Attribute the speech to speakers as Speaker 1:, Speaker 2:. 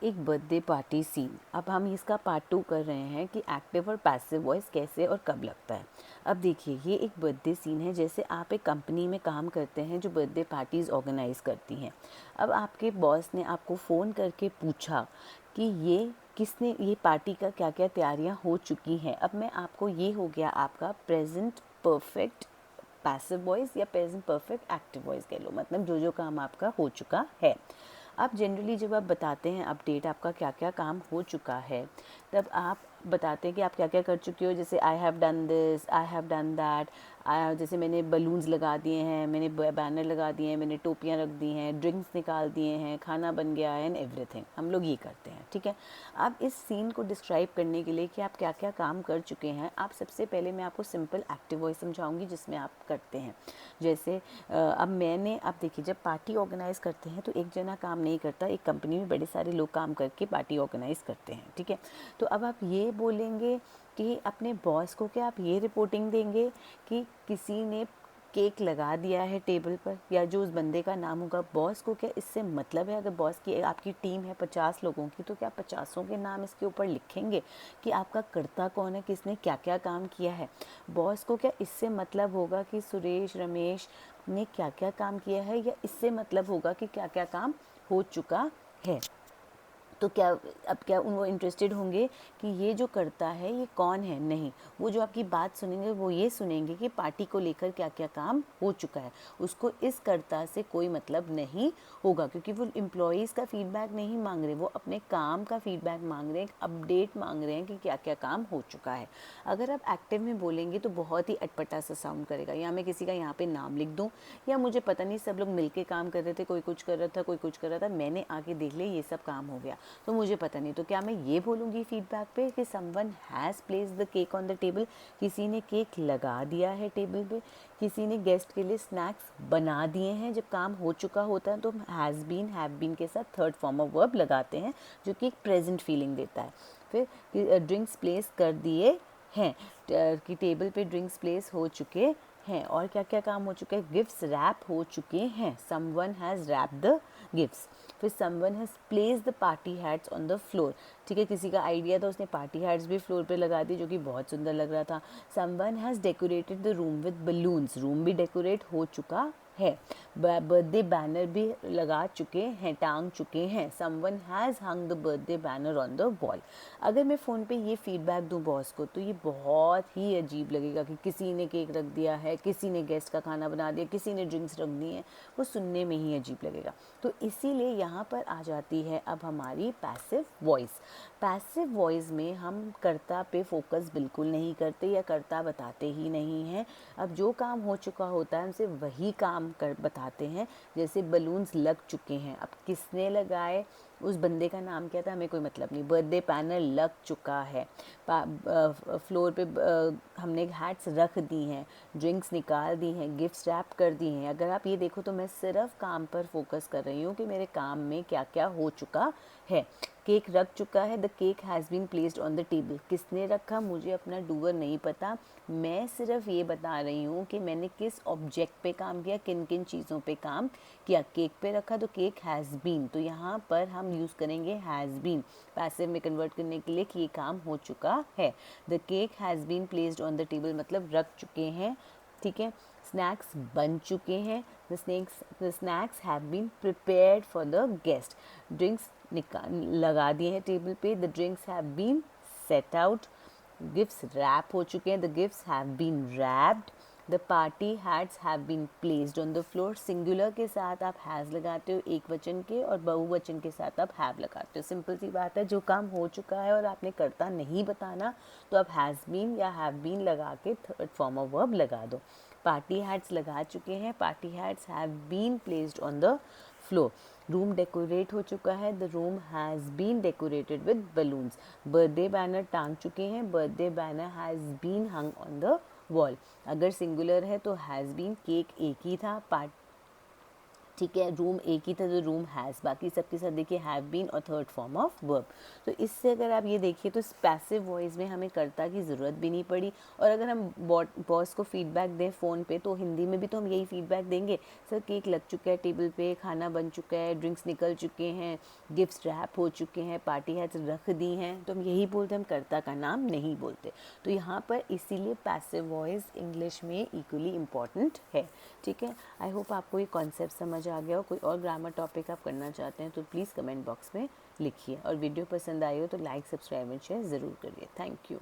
Speaker 1: एक birthday party scene. अब हम इसका पार्ट 2 कर रहे हैं कि एक्टिव और पैसिव वॉइस कैसे और कब लगता है। अब देखिए, ये एक बर्थडे सीन है। जैसे आप एक कंपनी में काम करते हैं जो बर्थडे पार्टीज़ ऑर्गेनाइज़ करती हैं। अब आपके बॉस ने आपको फ़ोन करके पूछा कि ये पार्टी का क्या क्या तैयारियां हो चुकी हैं। अब मैं आपको, ये हो गया आपका प्रेजेंट परफेक्ट पैसिव वॉइस या प्रेजेंट परफेक्ट एक्टिव वॉइस कह लो, मतलब जो जो काम आपका हो चुका है। अब जनरली जब आप बताते हैं अपडेट आपका क्या क्या काम हो चुका है, तब आप बताते हैं कि आप क्या क्या कर चुके हो। जैसे I have done this, I have done that. जैसे मैंने बलून्स लगा दिए हैं, मैंने बैनर लगा दिए हैं, मैंने टोपियाँ रख दी हैं, ड्रिंक्स निकाल दिए हैं, खाना बन गया है एंड एवरीथिंग। हम लोग ये करते हैं, ठीक है। अब इस सीन को डिस्क्राइब करने के लिए कि आप क्या क्या काम कर चुके हैं, आप सबसे पहले मैं आपको सिंपल एक्टिव वॉइस समझाऊंगी जिसमें आप करते हैं। जैसे अब देखिए, जब पार्टी ऑर्गेनाइज़ करते हैं तो एक जना काम नहीं करता, एक कंपनी में बड़े सारे लोग काम करके पार्टी ऑर्गेनाइज़ करते हैं, ठीक है। तो अब आप ये बोलेंगे कि अपने बॉस को क्या आप ये रिपोर्टिंग देंगे कि किसी ने केक लगा दिया है टेबल पर, या जो उस बंदे का नाम होगा। बॉस को क्या इससे मतलब है? अगर बॉस की आपकी टीम है 50 लोगों की, तो क्या 50 के नाम इसके ऊपर लिखेंगे कि आपका कर्ता कौन है, किसने क्या क्या काम किया है? बॉस को क्या इससे मतलब होगा कि सुरेश रमेश ने क्या क्या काम किया है, या इससे मतलब होगा कि क्या क्या काम हो चुका है? तो क्या अब क्या वो इंटरेस्टेड होंगे कि ये जो करता है ये कौन है? नहीं, वो जो आपकी बात सुनेंगे वो ये सुनेंगे कि पार्टी को लेकर क्या क्या काम हो चुका है। उसको इस कर्ता से कोई मतलब नहीं होगा, क्योंकि वो एम्प्लॉयज़ का फीडबैक नहीं मांग रहे, वो अपने काम का फीडबैक मांग रहे हैं, अपडेट मांग रहे हैं कि क्या क्या काम हो चुका है। अगर आप एक्टिव में बोलेंगे तो बहुत ही अटपटा सा साउंड करेगा, या मैं किसी का यहाँ पे नाम लिख दूँ, या मुझे पता नहीं सब लोग मिलके काम कर रहे थे, कोई कुछ कर रहा था, कोई कुछ कर रहा था, मैंने आके देख लिया ये सब काम हो गया, तो मुझे पता नहीं। तो क्या मैं ये बोलूँगी फीडबैक पे कि someone has placed the cake on the table, किसी ने केक लगा दिया है टेबल पे, किसी ने गेस्ट के लिए स्नैक्स बना दिए हैं। जब काम हो चुका होता है तो हम हैज़ बीन, हैव बीन के साथ थर्ड फॉर्म ऑफ वर्ब लगाते हैं, जो कि एक प्रेजेंट फीलिंग देता है। फिर ड्रिंक्स प्लेस कर दिए हैं, कि टेबल पे ड्रिंक्स प्लेस हो चुके हैं। और क्या क्या काम हो चुके हैं? गिफ्ट्स रैप हो चुके हैं, someone has wrap the gifts. फिर someone has place the party hats on the floor, ठीक है, किसी का आइडिया था, उसने पार्टी हैट्स भी फ्लोर पे लगा दी, जो कि बहुत सुंदर लग रहा था। Someone has decorated the room with balloons, room भी डेकोरेट हो चुका है। बर्थडे बैनर भी लगा चुके हैं, टांग चुके हैं, someone has hung the birthday banner on the wall. अगर मैं फ़ोन पे ये फीडबैक दूँ बॉस को, तो ये बहुत ही अजीब लगेगा कि किसी ने केक रख दिया है, किसी ने गेस्ट का खाना बना दिया, किसी ने ड्रिंक्स रख दी हैं, वो सुनने में ही अजीब लगेगा। तो इसीलिए यहाँ पर आ जाती है अब हमारी पैसिव वॉइस। पैसिव वॉइस में हम कर्ता पे फोकस बिल्कुल नहीं करते, या कर्ता बताते ही नहीं हैं। अब जो काम हो चुका होता है हम सिर्फ वही काम कर बताते हैं। जैसे बलून्स लग चुके हैं, अब किसने लगाए, उस बंदे का नाम क्या था, हमें कोई मतलब नहीं। बर्थडे पैनल लग चुका है, फ्लोर पे हमने हैट्स रख दी हैं, ड्रिंक्स निकाल दी हैं, गिफ्ट्स रैप कर दी हैं। अगर आप ये देखो तो मैं सिर्फ काम पर फोकस कर रही हूँ कि मेरे काम में क्या क्या हो चुका है। केक रख चुका है, the cake has been placed on the table, किसने रखा मुझे अपना डूअर नहीं पता, मैं सिर्फ ये बता रही हूँ कि मैंने किस ऑब्जेक्ट पे काम किया, किन किन चीज़ों पे काम किया। केक पे रखा तो केक हैज़ बीन, तो यहाँ पर हम यूज़ करेंगे हैज़ बीन पैसिव में कन्वर्ट करने के लिए कि ये काम हो चुका है। The cake has been placed on the table मतलब रख चुके हैं, ठीक है। स्नैक्स बन चुके हैं, the snacks have been prepared for the guest. Drinks लगा दिए हैं टेबल पे, the drinks have been set out. Gifts wrap हो चुके हैं, the gifts have been wrapped. The party hats have been placed on the floor. Singular के साथ आप हैज़ लगाते हो एक वचन के, और बहुवचन के साथ आप हैव लगाते हो। सिंपल सी बात है, जो काम हो चुका है और आपने करता नहीं बताना, तो आप हैज़ बीन या हैव बीन लगा के थर्ड फॉर्म ऑफ वर्ब लगा दो। पार्टी हैट्स लगा चुके हैं, party hats have been placed on the floor. Room decorate हो चुका है, the room has been decorated with balloons. Birthday banner टांग चुके हैं, birthday banner has been hung on the wall. अगर सिंगुलर है तो हैज़ बीन, केक एक ही था, ठीक है, रूम एक ही था तो रूम हैज़, बाकी सबके साथ देखिए हैव बीन और थर्ड फॉर्म ऑफ वर्ब। तो इससे अगर आप ये देखिए तो पैसिव वॉइस में हमें कर्ता की ज़रूरत भी नहीं पड़ी। और अगर हम बॉस को फीडबैक दें फ़ोन पे तो हिंदी में भी तो हम यही फीडबैक देंगे, सर केक लग चुका है टेबल पे, खाना बन चुका है, ड्रिंक्स निकल चुके हैं, गिफ्ट्स रैप हो चुके हैं, पार्टी हैट्स रख दी हैं, तो हम यही बोलते, हम कर्ता का नाम नहीं बोलते। तो यहाँ पर इसीलिए पैसिव वॉइस इंग्लिश में इक्वली इम्पॉर्टेंट है। ठीक है, आई होप आपको ये कॉन्सेप्ट समझ आ गया हो। कोई और ग्रामर टॉपिक आप करना चाहते हैं तो प्लीज़ कमेंट बॉक्स में लिखिए, और वीडियो पसंद आई हो तो लाइक, सब्सक्राइब एंड शेयर ज़रूर करिए। Thank you.